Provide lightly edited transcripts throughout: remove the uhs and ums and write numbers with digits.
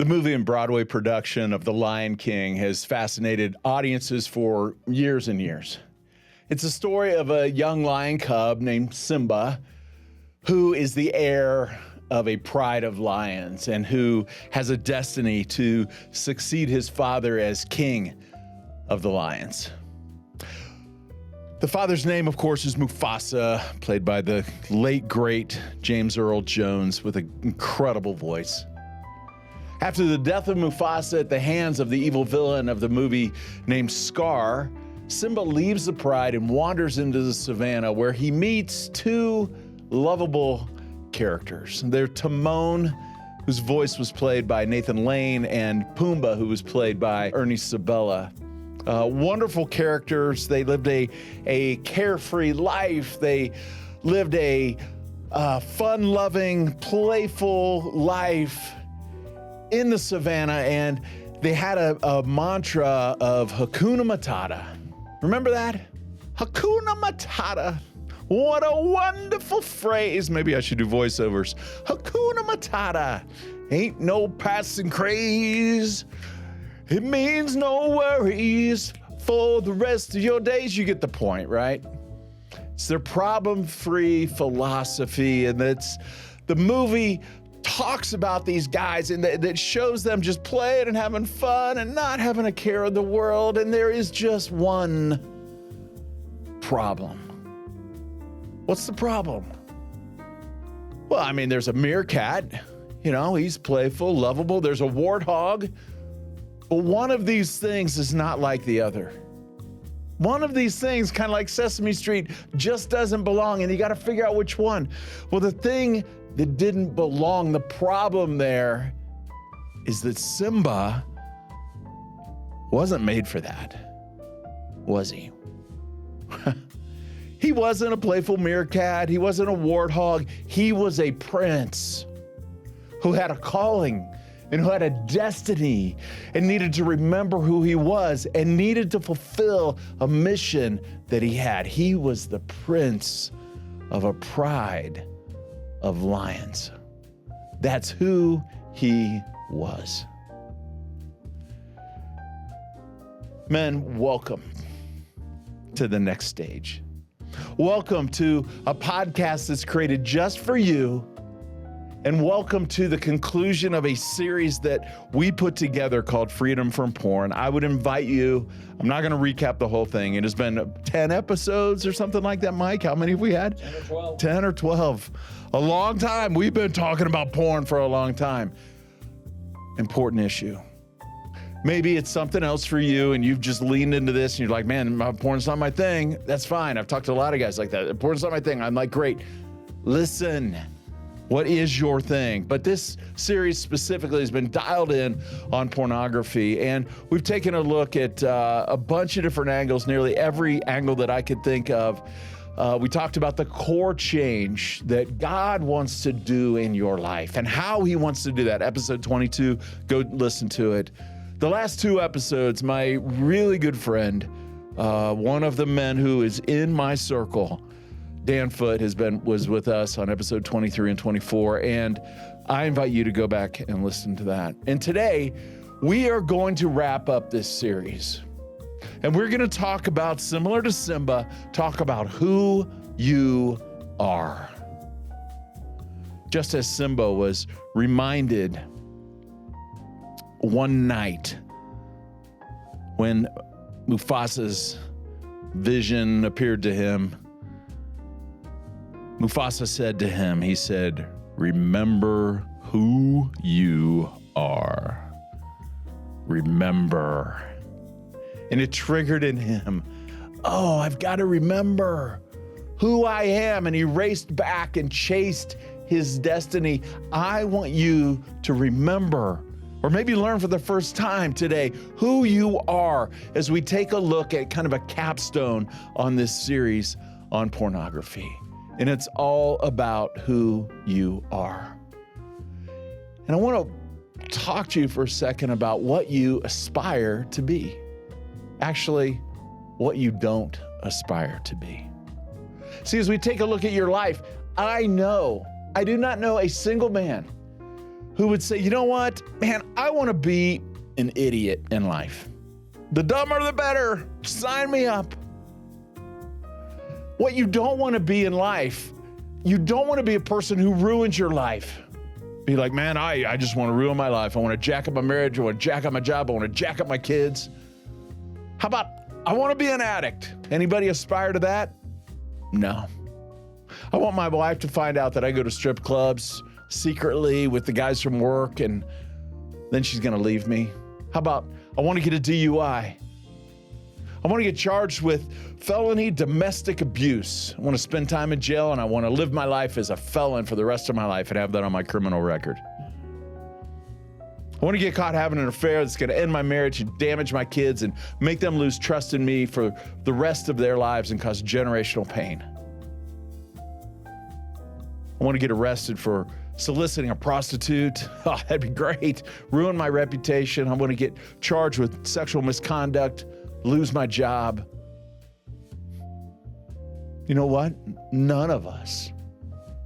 The movie and Broadway production of The Lion King has fascinated audiences for years and years. It's a story of a young lion cub named Simba, who is the heir of a pride of lions and who has a destiny to succeed his father as king of the lions. The father's name, of course, is Mufasa, played by the late, great James Earl Jones with an incredible voice. After the death of Mufasa at the hands of the evil villain of the movie named Scar, Simba leaves the pride and wanders into the savannah where he meets two lovable characters. They're Timon, whose voice was played by Nathan Lane, and Pumbaa, who was played by Ernie Sabella. Wonderful characters. They lived a carefree life. They lived a fun-loving, playful life in the savannah, and they had a mantra of Hakuna Matata. Remember that? Hakuna Matata. What a wonderful phrase. Maybe I should do voiceovers. Hakuna Matata. Ain't no passing craze. It means no worries for the rest of your days. You get the point, right? It's their problem-free philosophy, and that's the movie talks about these guys and that shows them just playing and having fun and not having a care in the world. And there is just one problem. What's the problem? Well, I mean, there's a meerkat, he's playful, lovable. There's a warthog, but one of these things is not like the other. One of these things, kind of like Sesame Street, just doesn't belong, and you got to figure out which one. Well, the thing that didn't belong, the problem there is that Simba wasn't made for that, was he? He wasn't a playful meerkat. He wasn't a warthog. He was a prince who had a calling and who had a destiny and needed to remember who he was and needed to fulfill a mission that he had. He was the prince of a pride of lions. That's who he was. Men, welcome to the next stage. Welcome to a podcast that's created just for you, and welcome to the conclusion of a series that we put together called Freedom from Porn. I would invite you, I'm not going to recap the whole thing. It has been 10 episodes or something like that, Mike. How many have we had? 10 or 12. 10 or 12. A long time. We've been talking about porn for a long time. Important issue. Maybe it's something else for you and you've just leaned into this and you're like, man, porn's not my thing. That's fine. I've talked to a lot of guys like that. Porn's not my thing. I'm like, great. Listen, what is your thing? But this series specifically has been dialed in on pornography, and we've taken a look at a bunch of different angles, nearly every angle that I could think of. We talked about the core change that God wants to do in your life and how he wants to do that. Episode 22, go listen to it. The last two episodes, my really good friend, one of the men who is in my circle, Dan Foote, was with us on episode 23 and 24, and I invite you to go back and listen to that. And today, we are going to wrap up this series. And we're going to talk about, similar to Simba, talk about who you are. Just as Simba was reminded one night when Mufasa's vision appeared to him, Mufasa said to him, he said, "Remember who you are. Remember." And it triggered in him, oh, I've got to remember who I am. And he raced back and chased his destiny. I want you to remember, or maybe learn for the first time today, who you are as we take a look at kind of a capstone on this series on pornography. And it's all about who you are. And I want to talk to you for a second about what you aspire to be. Actually, what you don't aspire to be. See, as we take a look at your life, I do not know a single man who would say, you know what, man, I want to be an idiot in life. The dumber, the better. Sign me up. What you don't want to be in life, you don't want to be a person who ruins your life. Be like, man, I just want to ruin my life. I want to jack up my marriage. I want to jack up my job. I want to jack up my kids. How about, I want to be an addict. Anybody aspire to that? No. I want my wife to find out that I go to strip clubs secretly with the guys from work, and then she's going to leave me. How about, I want to get a DUI. I want to get charged with felony domestic abuse. I want to spend time in jail, and I want to live my life as a felon for the rest of my life and have that on my criminal record. I want to get caught having an affair that's going to end my marriage and damage my kids and make them lose trust in me for the rest of their lives and cause generational pain. I want to get arrested for soliciting a prostitute. Oh, that'd be great. Ruin my reputation. I want to get charged with sexual misconduct, lose my job. You know what? None of us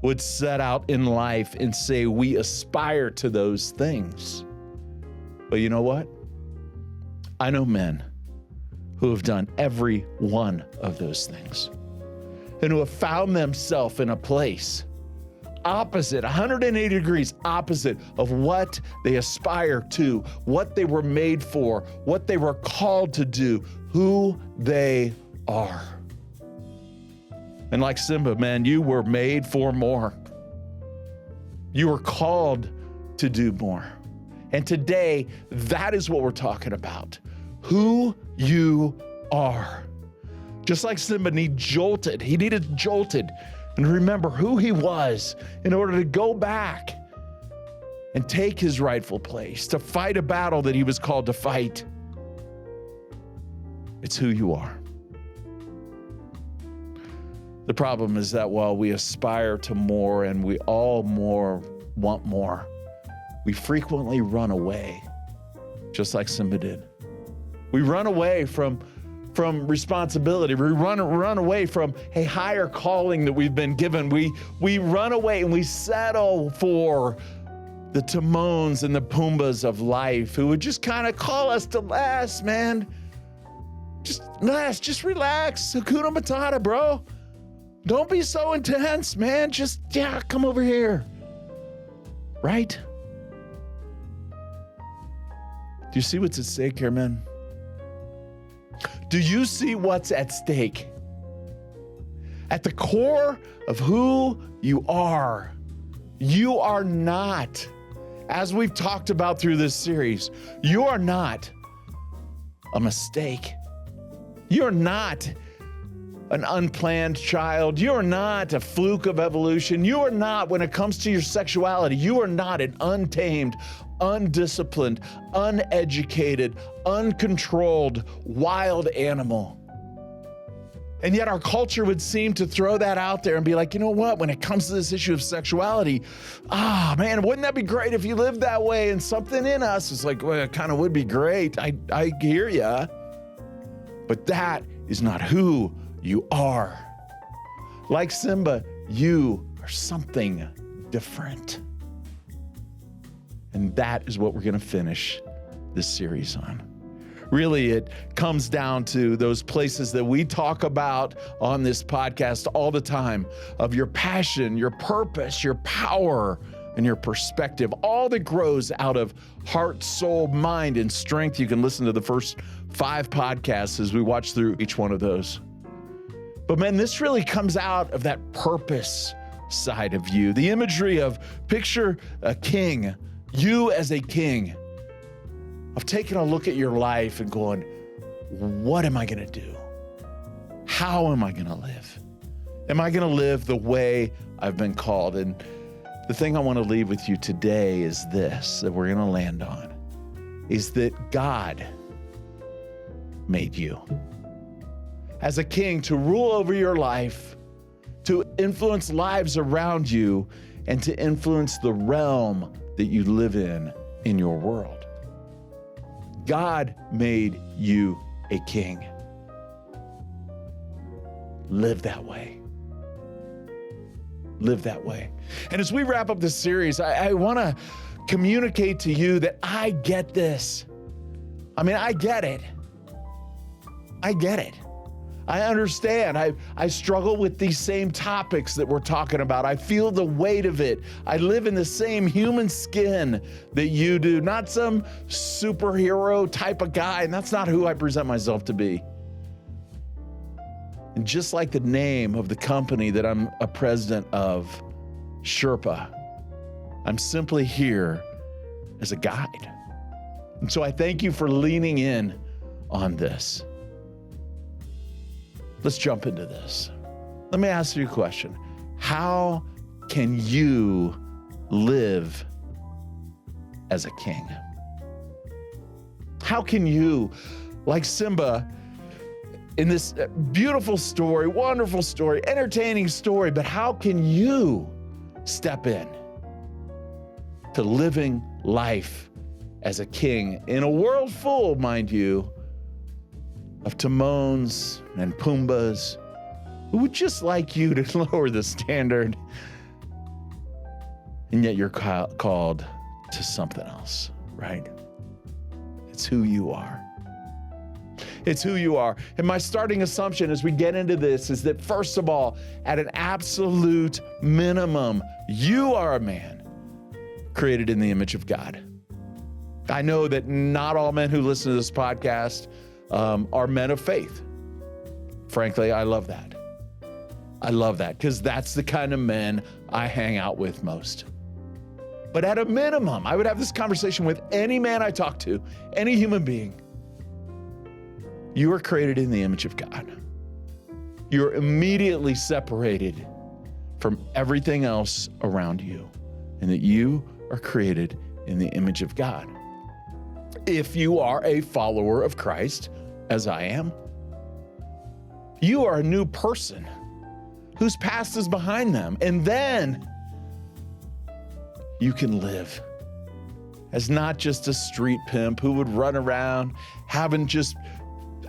would set out in life and say we aspire to those things. But you know what? I know men who have done every one of those things and who have found themselves in a place opposite, 180 degrees opposite of what they aspire to, what they were made for, what they were called to do, who they are. And like Simba, man, you were made for more. You were called to do more. And today, that is what we're talking about. Who you are. Just like Simba needed jolted and remember who he was in order to go back and take his rightful place, to fight a battle that he was called to fight. It's who you are. The problem is that while we aspire to more and we all want more, we frequently run away, just like Simba did. We run away from responsibility. We run away from a higher calling that we've been given. We run away and we settle for the Timons and the Pumbas of life who would just kind of call us to less, man. Just relax. Hakuna Matata, bro. Don't be so intense, man. Just, come over here. Right? Do you see what's at stake here, man? Do you see what's at stake? At the core of who you are not, as we've talked about through this series, you are not a mistake. You're not an unplanned child. You're not a fluke of evolution. You are not, when it comes to your sexuality, you are not an untamed, undisciplined, uneducated, uncontrolled, wild animal. And yet our culture would seem to throw that out there and be like, you know what, when it comes to this issue of sexuality, man, wouldn't that be great if you lived that way? And something in us is like, well, it kind of would be great. I hear ya. But that is not who you are. Like Simba, you are something different. And that is what we're going to finish this series on. Really, it comes down to those places that we talk about on this podcast all the time of your passion, your purpose, your power, and your perspective, all that grows out of heart, soul, mind, and strength. You can listen to the first 5 podcasts as we watch through each one of those. But man, this really comes out of that purpose side of you. The imagery of picture a king, you as a king, of taking a look at your life and going, what am I going to do? How am I going to live? Am I going to live the way I've been called? And the thing I want to leave with you today is this, that we're going to land on, is that God made you as a king to rule over your life, to influence lives around you, and to influence the realm that you live in your world. God made you a king. Live that way. Live that way. And as we wrap up this series, I want to communicate to you that I get this. I mean, I get it. I get it. I understand. I struggle with these same topics that we're talking about. I feel the weight of it. I live in the same human skin that you do, not some superhero type of guy. And that's not who I present myself to be. And just like the name of the company that I'm a president of, Sherpa, I'm simply here as a guide. And so I thank you for leaning in on this. Let's jump into this. Let me ask you a question. How can you live as a king? How can you, like Simba, in this beautiful story, wonderful story, entertaining story, but how can you step in to living life as a king in a world full, mind you, of Timons and Pumbas who would just like you to lower the standard, and yet you're called to something else, right? It's who you are. It's who you are. And my starting assumption as we get into this is that, first of all, at an absolute minimum, you are a man created in the image of God. I know that not all men who listen to this podcast are men of faith. Frankly, I love that. I love that because that's the kind of men I hang out with most. But at a minimum, I would have this conversation with any man I talk to, any human being. You are created in the image of God. You're immediately separated from everything else around you, and that you are created in the image of God. If you are a follower of Christ, as I am, you are a new person whose past is behind them. And then you can live as not just a street pimp who would run around having just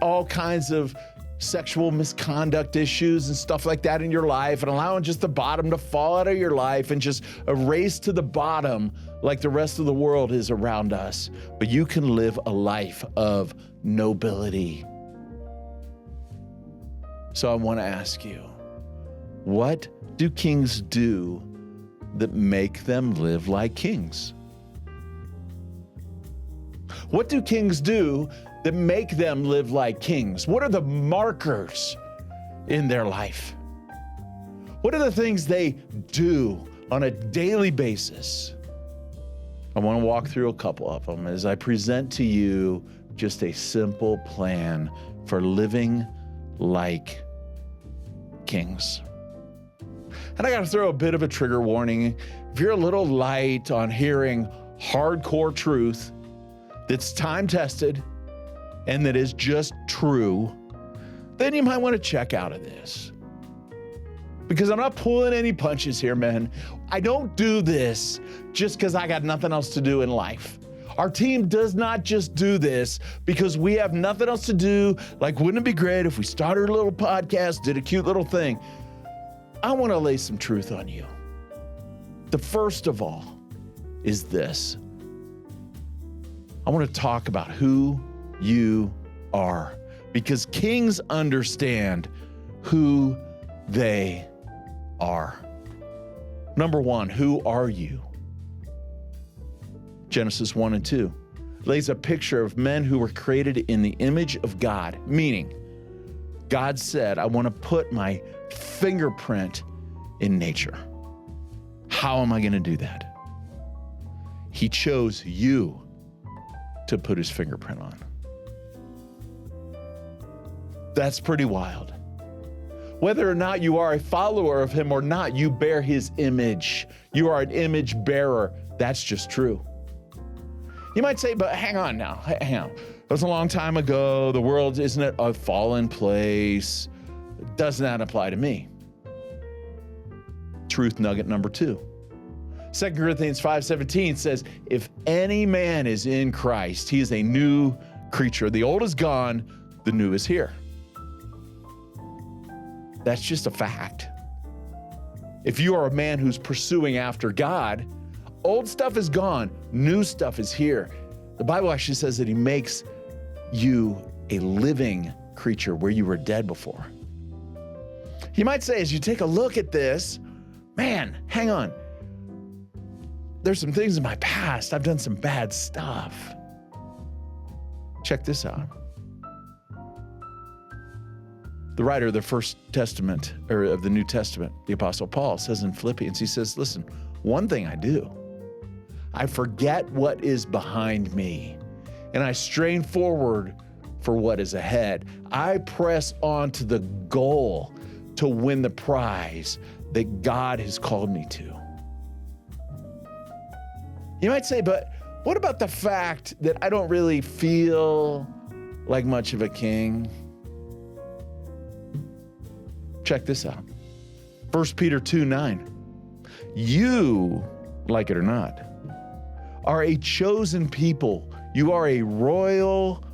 all kinds of sexual misconduct issues and stuff like that in your life, and allowing just the bottom to fall out of your life and just a race to the bottom like the rest of the world is around us. But you can live a life of nobility. So I want to ask you, what do kings do that make them live like kings? What do kings do that make them live like kings? What are the markers in their life? What are the things they do on a daily basis? I want to walk through a couple of them as I present to you just a simple plan for living like kings. And I got to throw a bit of a trigger warning. If you're a little light on hearing hardcore truth that's time-tested and that is just true, then you might want to check out of this. Because I'm not pulling any punches here, man. I don't do this just because I got nothing else to do in life. Our team does not just do this because we have nothing else to do. Like, wouldn't it be great if we started a little podcast, did a cute little thing? I want to lay some truth on you. The first of all is this. I want to talk about who you are, because kings understand who they are. Number one, who are you? Genesis 1 and 2 lays a picture of men who were created in the image of God, meaning God said, I want to put my fingerprint in nature. How am I going to do that? He chose you to put his fingerprint on. That's pretty wild. Whether or not you are a follower of him or not, you bear his image. You are an image bearer. That's just true. You might say, but hang on now, hang on. That was a long time ago. The world isn't a fallen place. Does not apply to me. Truth nugget number 2. 2 Corinthians 5:17 says, if any man is in Christ, he is a new creature. The old is gone, the new is here. That's just a fact. If you are a man who's pursuing after God, Old stuff is gone. New stuff is here. The Bible actually says that he makes you a living creature where you were dead before. You might say, as you take a look at this, man, hang on. There's some things in my past. I've done some bad stuff. Check this out. The writer of the First Testament, or of the New Testament, the Apostle Paul, says in Philippians, he says, listen, one thing I do, I forget what is behind me, and I strain forward for what is ahead. I press on to the goal to win the prize that God has called me to. You might say, but what about the fact that I don't really feel like much of a king? Check this out. 1 Peter 2:9. You, like it or not, are a chosen people. You are a royal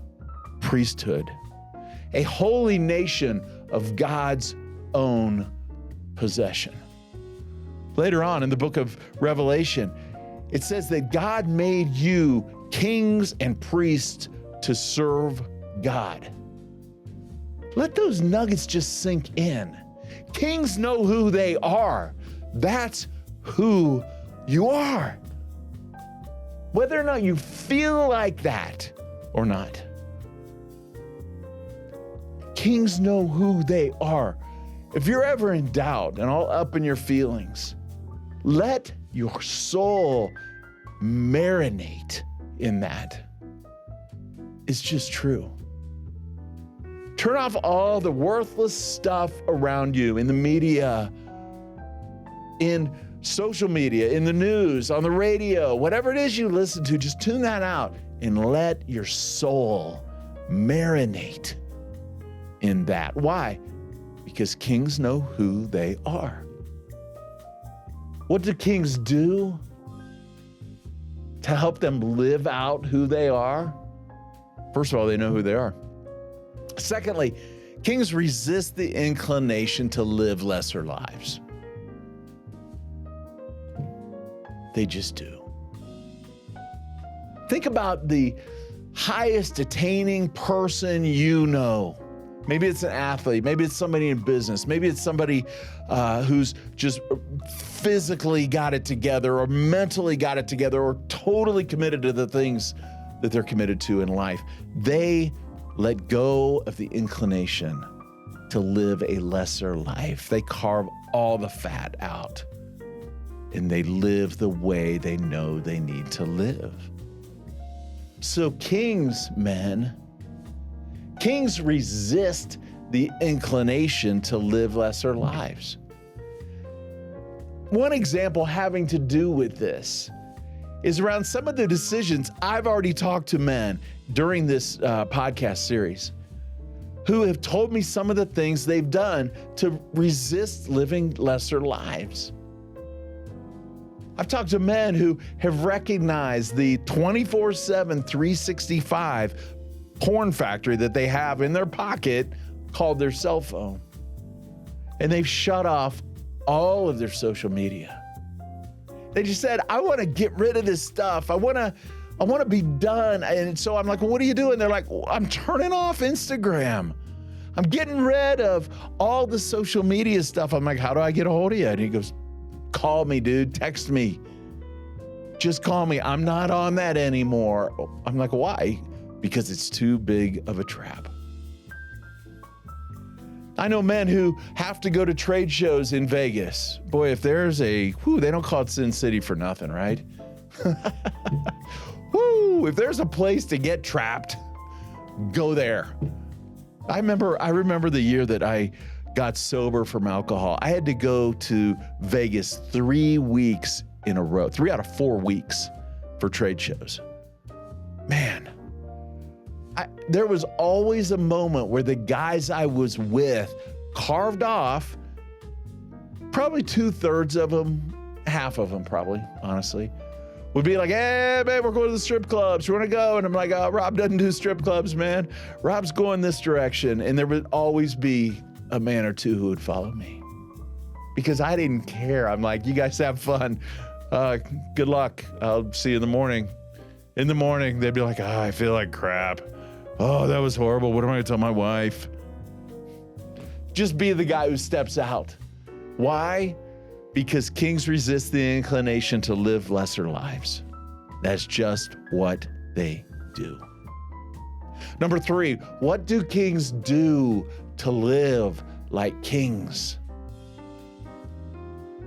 priesthood, a holy nation of God's own possession. Later on in the book of Revelation, it says that God made you kings and priests to serve God. Let those nuggets just sink in. Kings know who they are. That's who you are. Whether or not you feel like that or not. Kings know who they are. If you're ever in doubt and all up in your feelings, let your soul marinate in that. It's just true. Turn off all the worthless stuff around you in the media, in social media, in the news, on the radio, whatever it is you listen to, just tune that out and let your soul marinate in that. Why? Because kings know who they are. What do kings do to help them live out who they are? First of all, they know who they are. Secondly, kings resist the inclination to live lesser lives. They just do. Think about the highest attaining person you know. Maybe it's an athlete, maybe it's somebody in business, maybe it's somebody who's just physically got it together or mentally got it together or totally committed to the things that they're committed to in life. They let go of the inclination to live a lesser life. They carve all the fat out and they live the way they know they need to live. So kings resist the inclination to live lesser lives. One example having to do with this is around some of the decisions I've already talked to men during this podcast series who have told me some of the things they've done to resist living lesser lives. I've talked to men who have recognized the 24/7, 365 porn factory that they have in their pocket called their cell phone. And they've shut off all of their social media. They just said, I want to get rid of this stuff. I want to be done. And so I'm like, well, what are you doing? They're like, well, I'm turning off Instagram. I'm getting rid of all the social media stuff. I'm like, how do I get a hold of you? And he goes, call me, dude. Text me. Just call me. I'm not on that anymore. I'm like, why? Because it's too big of a trap. I know men who have to go to trade shows in Vegas. Boy, if there's they don't call it Sin City for nothing, right? If there's a place to get trapped, go there. I remember the year that I got sober from alcohol. I had to go to Vegas 3 weeks in a row, 3 out of 4 weeks for trade shows. Man, there was always a moment where the guys I was with carved off probably 2/3 of them, half of them probably, honestly, would be like, hey, babe, we're going to the strip clubs. You want to go? And I'm like, oh, Rob doesn't do strip clubs, man. Rob's going this direction. And there would always be a man or two who would follow me because I didn't care. I'm like, you guys have fun. Good luck. I'll see you in the morning. In the morning, they'd be like, I feel like crap. Oh, that was horrible. What am I going to tell my wife? Just be the guy who steps out. Why? Because kings resist the inclination to live lesser lives. That's just what they do. Number 3, what do kings do to live like kings?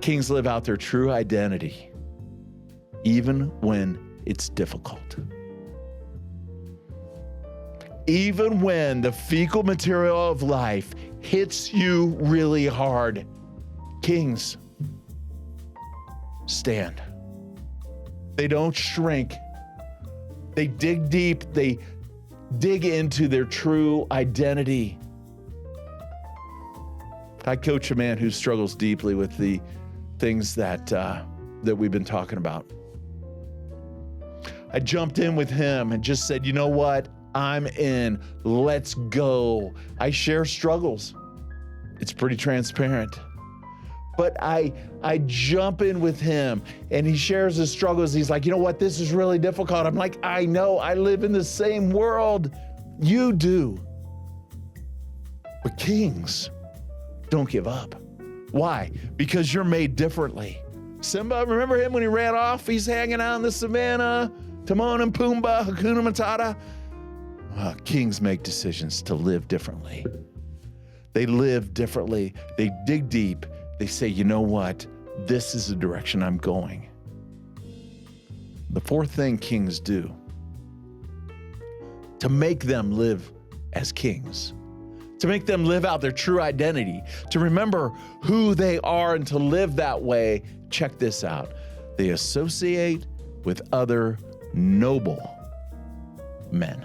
Kings live out their true identity, even when it's difficult. Even when the fecal material of life hits you really hard, kings stand. They don't shrink. They dig deep. They dig into their true identity. I coach a man who struggles deeply with the things that we've been talking about. I jumped in with him and just said, you know what? I'm in. Let's go. I share struggles. It's pretty transparent. But I jump in with him and he shares his struggles. He's like, you know what? This is really difficult. I'm like, I know. I live in the same world you do. But kings don't give up. Why? Because you're made differently. Simba, remember him when he ran off? He's hanging out in the savannah. Timon and Pumbaa, Hakuna Matata. Kings make decisions to live differently. They live differently. They dig deep. They say, you know what? This is the direction I'm going. The 4th thing kings do to make them live as kings, to make them live out their true identity, to remember who they are and to live that way. Check this out. They associate with other noble men.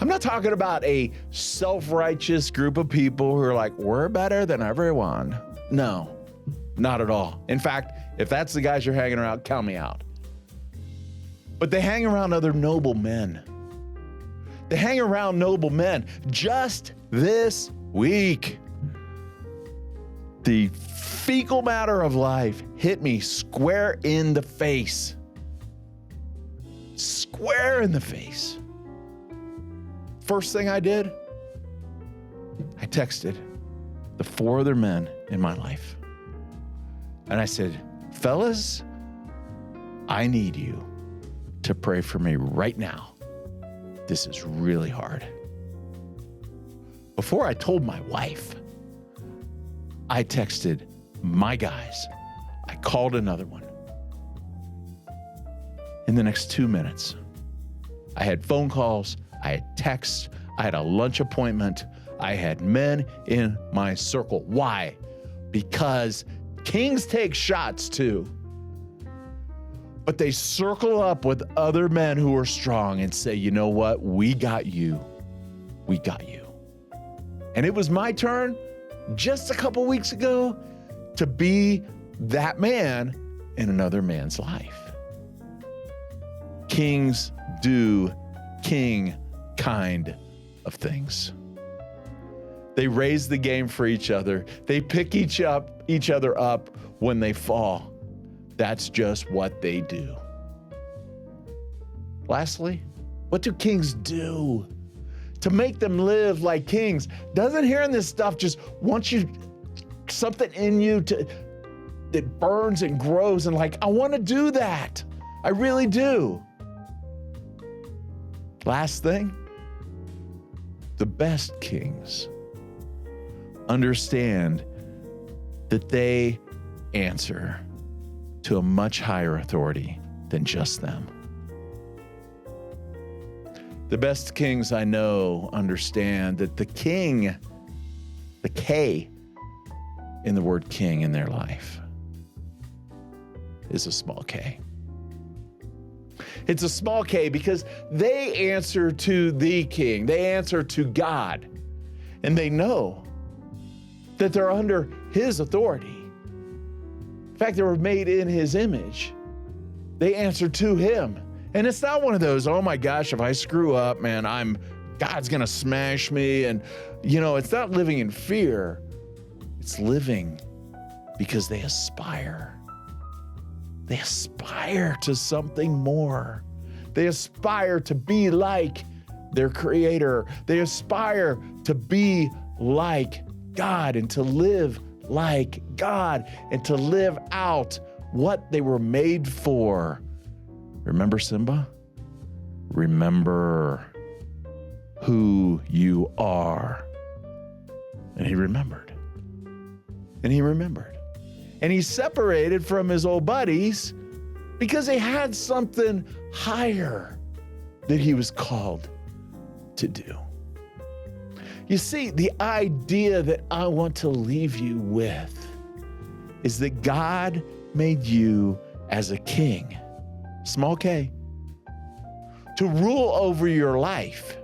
I'm not talking about a self-righteous group of people who are like, we're better than everyone. No, not at all. In fact, if that's the guys you're hanging around, count me out. But they hang around other noble men. They hang around noble men. Just this week, the fecal matter of life hit me square in the face. Square in the face. First thing I did, I texted the 4 other men in my life. And I said, fellas, I need you to pray for me right now. This is really hard. Before I told my wife, I texted my guys. I called another one. In the next 2 minutes, I had phone calls, I had texts, I had a lunch appointment, I had men in my circle. Why? Because kings take shots too. But they circle up with other men who are strong and say, you know what? We got you. We got you. And it was my turn just a couple weeks ago to be that man in another man's life. Kings do king kind of things. They raise the game for each other. They pick each other up when they fall. That's just what they do. Lastly, what do kings do to make them live like kings? Doesn't hearing this stuff just want you, something in you that burns and grows and like, I want to do that. I really do. Last thing, the best kings understand that they answer to a much higher authority than just them. The best kings I know understand that the king, the K in the word king in their life, is a small k. It's a small k because they answer to the king. They answer to God. And they know that they're under his authority. In fact, they were made in his image. They answer to him. And it's not one of those, oh my gosh, if I screw up, man, God's gonna smash me. And it's not living in fear. It's living because they aspire They aspire to something more. They aspire to be like their creator. They aspire to be like God and to live like God and to live out what they were made for. Remember Simba? Remember who you are. And he remembered. And he remembered. And he separated from his old buddies because they had something higher that he was called to do. You see, the idea that I want to leave you with is that God made you as a king, small k, to rule over your life,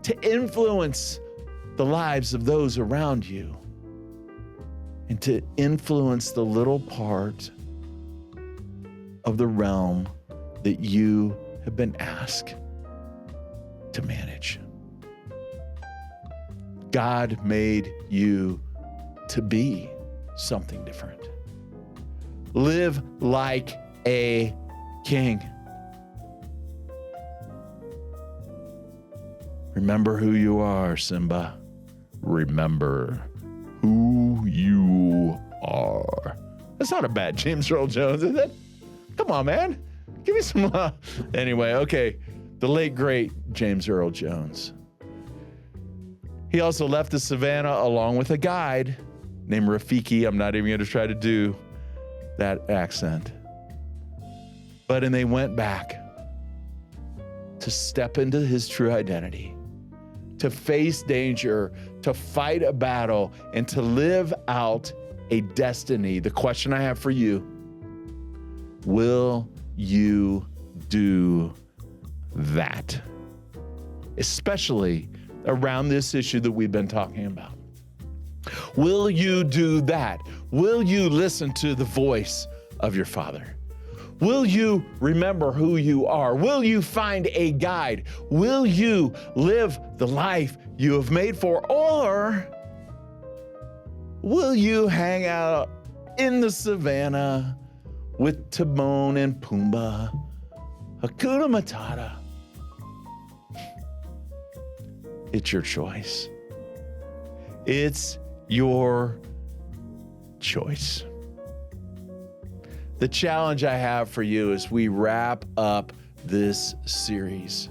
to influence the lives of those around you, and to influence the little part of the realm that you have been asked to manage. God made you to be something different. Live like a king. Remember who you are, Simba. Remember who you are. That's not a bad James Earl Jones, is it? Come on, man. Give me some love. Anyway, okay. The late, great James Earl Jones. He also left the savannah along with a guide named Rafiki. I'm not even going to try to do that accent. And they went back to step into his true identity, to face danger, to fight a battle, and to live out a destiny. The question I have for you, will you do that? Especially around this issue that we've been talking about. Will you do that? Will you listen to the voice of your Father? Will you remember who you are? Will you find a guide? Will you live the life you have made for? Or will you hang out in the savannah with Timon and Pumbaa? Hakuna Matata. It's your choice. It's your choice. The challenge I have for you as we wrap up this series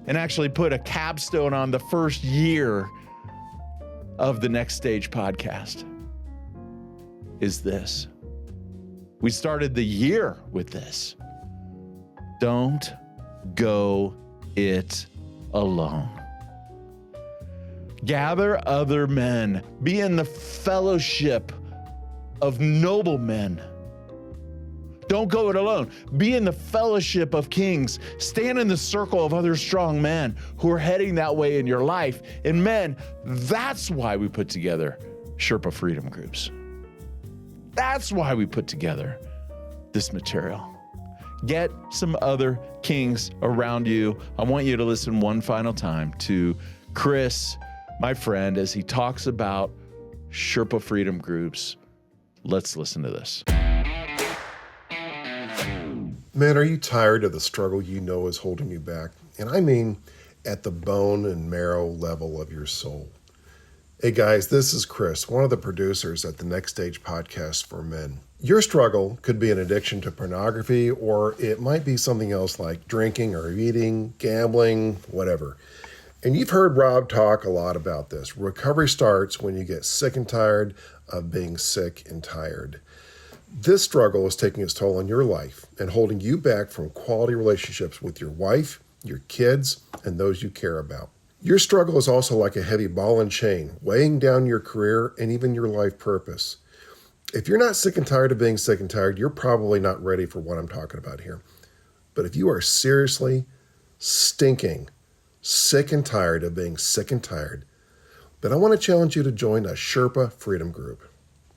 and actually put a capstone on the first year of the Next Stage podcast is this. We started the year with this. Don't go it alone. Gather other men. Be in the fellowship of noble men. Don't go it alone. Be in the fellowship of kings. Stand in the circle of other strong men who are heading that way in your life. And men, that's why we put together Sherpa freedom groups. That's why we put together this material. Get some other kings around you. I want you to listen one final time to Chris, my friend, as he talks about Sherpa freedom groups. Let's listen to this. Man, are you tired of the struggle you know is holding you back? And I mean at the bone and marrow level of your soul. Hey guys, this is Chris, one of the producers at the Next Stage podcast for men. Your struggle could be an addiction to pornography, or it might be something else like drinking or eating, gambling, whatever. And you've heard Rob talk a lot about this. Recovery starts when you get sick and tired of being sick and tired. This struggle is taking its toll on your life and holding you back from quality relationships with your wife, your kids, and those you care about. Your struggle is also like a heavy ball and chain, weighing down your career and even your life purpose. If you're not sick and tired of being sick and tired, you're probably not ready for what I'm talking about here. But if you are seriously stinking sick and tired of being sick and tired, then I want to challenge you to join a Sherpa freedom group.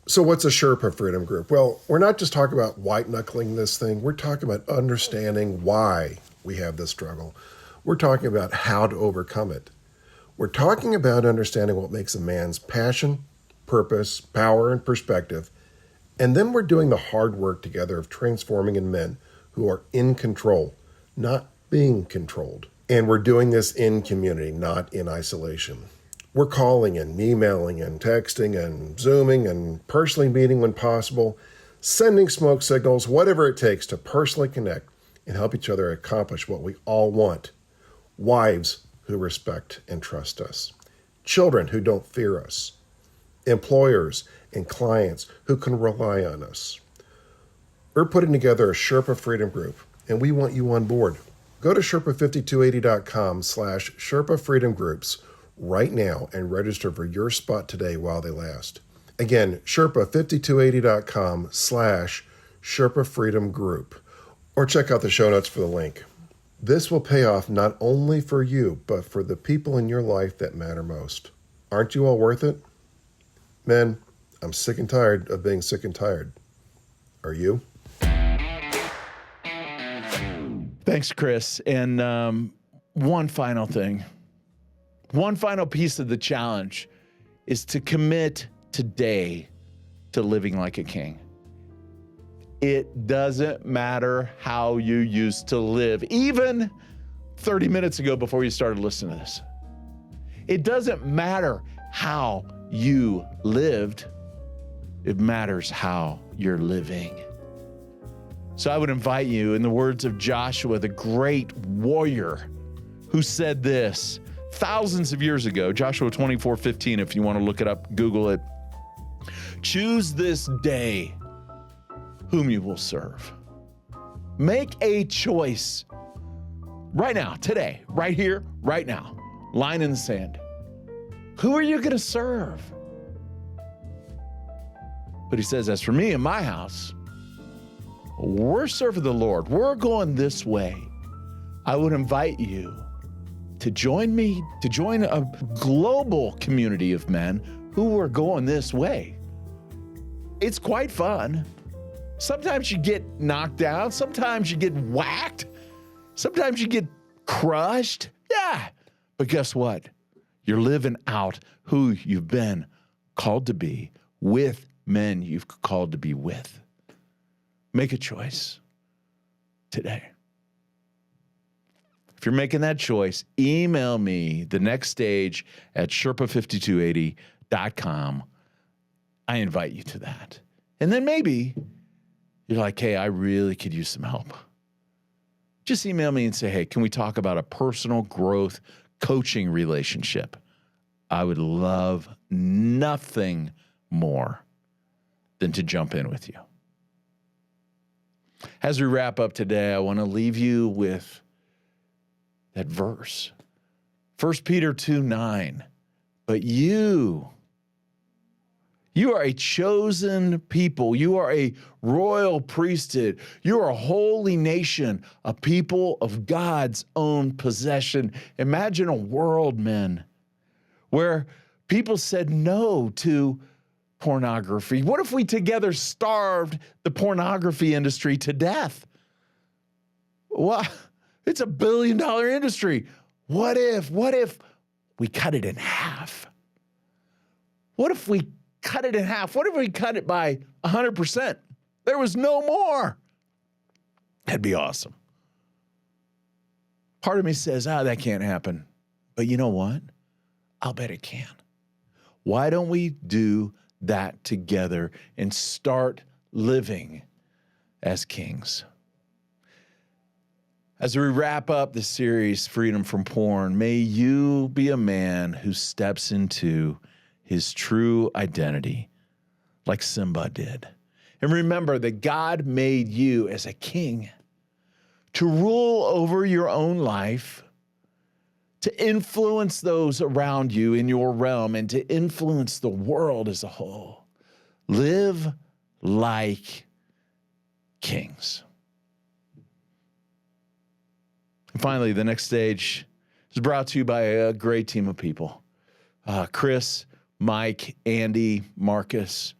So what's a Sherpa freedom group? Well, we're not just talking about white-knuckling this thing. We're talking about understanding why we have this struggle. We're talking about how to overcome it. We're talking about understanding what makes a man's passion, purpose, power, and perspective And then we're doing the hard work together of transforming in men who are in control, not being controlled. And we're doing this in community, not in isolation. We're calling and emailing and texting and Zooming and personally meeting when possible, sending smoke signals, whatever it takes to personally connect and help each other accomplish what we all want. Wives who respect and trust us. Children who don't fear us. Employers and clients who can rely on us. We're putting together a Sherpa Freedom Group, and we want you on board. Go to Sherpa5280.com/Sherpa Freedom Groups right now and register for your spot today while they last. Again, Sherpa5280.com/Sherpa Freedom Group, or check out the show notes for the link. This will pay off not only for you, but for the people in your life that matter most. Aren't you all worth it? Men, I'm sick and tired of being sick and tired. Are you? Thanks, Chris. And one final thing. One final piece of the challenge is to commit today to living like a king. It doesn't matter how you used to live, even 30 minutes ago before you started listening to this. It doesn't matter how you lived. It matters how you're living. So I would invite you, in the words of Joshua, the great warrior, who said this thousands of years ago, Joshua 24:15, if you want to look it up, Google it. Choose this day whom you will serve. Make a choice right now, today, right here, right now, line in the sand. Who are you going to serve? But he says, as for me and my house, we're serving the Lord. We're going this way. I would invite you to join me, to join a global community of men who are going this way. It's quite fun. Sometimes you get knocked down. Sometimes you get whacked. Sometimes you get crushed. Yeah. But guess what? You're living out who you've been called to be with men you've called to be with. Make a choice today. If you're making that choice, email me the next stage at Sherpa5280.com. I invite you to that. And then maybe you're like, hey, I really could use some help. Just email me and say, hey, can we talk about a personal growth coaching relationship? I would love nothing more than to jump in with you. As we wrap up today, I want to leave you with that verse. 1 Peter 2:9. But you are a chosen people. You are a royal priesthood. You are a holy nation, a people of God's own possession. Imagine a world, men, where people said no to pornography. What if we together starved the pornography industry to death? Well, it's $1 billion industry. What if we cut it in half? What if we cut it in half? What if we cut it by 100%? There was no more. That'd be awesome. Part of me says, that can't happen. But you know what? I'll bet it can. Why don't we do that together and start living as kings? As we wrap up this series, Freedom from Porn, may you be a man who steps into his true identity like Simba did. And remember that God made you as a king to rule over your own life, to influence those around you in your realm, and to influence the world as a whole. Live like kings. And finally, the next stage is brought to you by a great team of people. Chris, Mike, Andy, Marcus.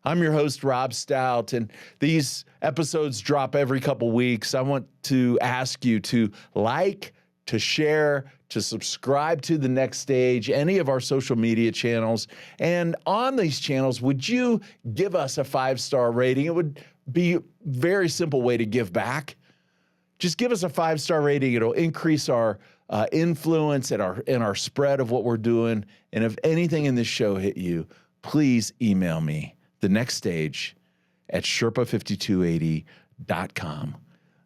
I'm your host, Rob Stout, and these episodes drop every couple weeks. I want to ask you to like, to share, to subscribe to The Next Stage, any of our social media channels. And on these channels, would you give us a 5-star rating? It would be a very simple way to give back. Just give us a 5-star rating. It'll increase our influence and our spread of what we're doing. And if anything in this show hit you, please email me, thenextstage@sherpa5280.com.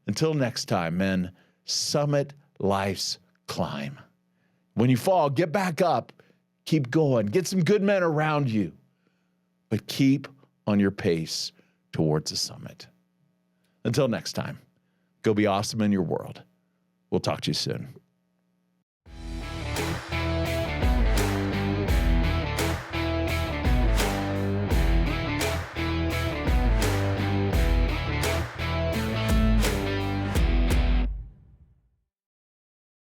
Until next time, men, summit life's climb. When you fall, get back up, keep going, get some good men around you, but keep on your pace towards the summit. Until next time, go be awesome in your world. We'll talk to you soon.